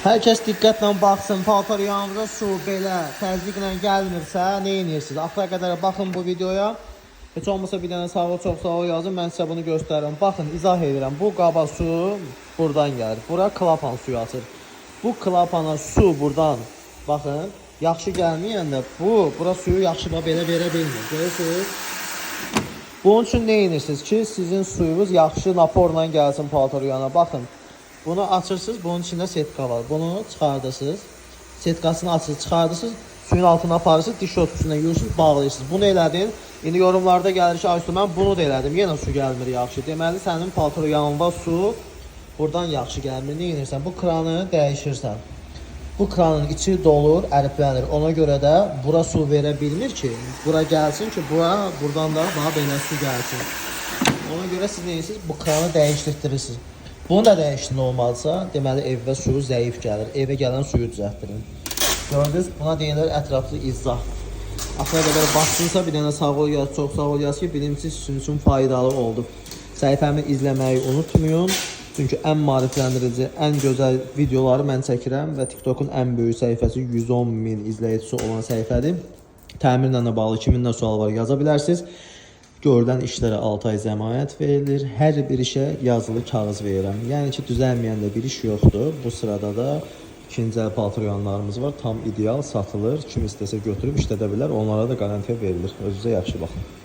Hər kəs diqqətlə baxsın, paltar yağınıza su belə təzyiqlə gəlmirsə, nə edirsiniz? Axıra qədər baxın bu videoya. Heç olmasa bir dənə sağ ol, çox sağ ol yazın, mən sizə bunu göstərirəm. Baxın, izah edirəm. Bu qaba su buradan gəlir. Bura klapan suyu açır. Bu klapana su buradan, baxın, yaxşı gəlməyəndə bura suyu yaxşı belə verə bilmir. Görürsünüz? Bunun üçün nə edirsiniz ki, sizin suyunuz yaxşı naporla gəlsin paltar yağına. Baxın. Bunu açırsınız, bunun içində setka var. Bunu çıxardırsınız, setkasını açırsınız, çıxardırsınız, suyun altına aparırsınız, diş örtüsündən yuyursunuz, bağlayırsınız. Bunu elədin. İndi yorumlarda gəlir ki, Aysu, mən bunu da elədim, yenə su gəlmir yaxşı. Deməli, sənin paltar yağında su buradan yaxşı gəlmir. Nə edirsən? Bu kranı dəyişirsən. Bu kranın içi dolur, əriplənir. Ona görə də bura su verə bilmir ki, bura gəlsin ki, buradan da daha belə su gəlsin. Ona görə siz nə edirsiniz? Bu kranı dəyişdirirsiniz. Bunu da dəyişdin olmalısa, deməli evə suyu zəif gəlir. Evə gələn suyu düzəltdirin. Gördünüz, buna deyilir ətraflı izah. Axıra qədər baxsınsa, bir dənə sağ ol yaz, çox sağ ol yaz ki, bilimsiz sizin üçün faydalı oldu. Səhifəmi izləməyi unutmayın. Çünki ən maarifləndirici, ən gözəl videoları mən çəkirəm və TikTok'un ən böyük səhifəsi 110.000 izləyicisi olan səhifədir. Təmirlə də bağlı kimin də sual var yaza bilərsiniz. Görülən işlərə 6 ay zəmanət verilir. Hər bir işə yazılı kağız verirəm. Yəni ki, düzəlməyən də bir iş yoxdur. Bu sırada da ikinci əl paltar yağlarımız var. Tam ideal satılır. Kim istəsə götürüb işlədə bilər. Onlara da qarantiya verilir. Özünüzə yaxşı baxın.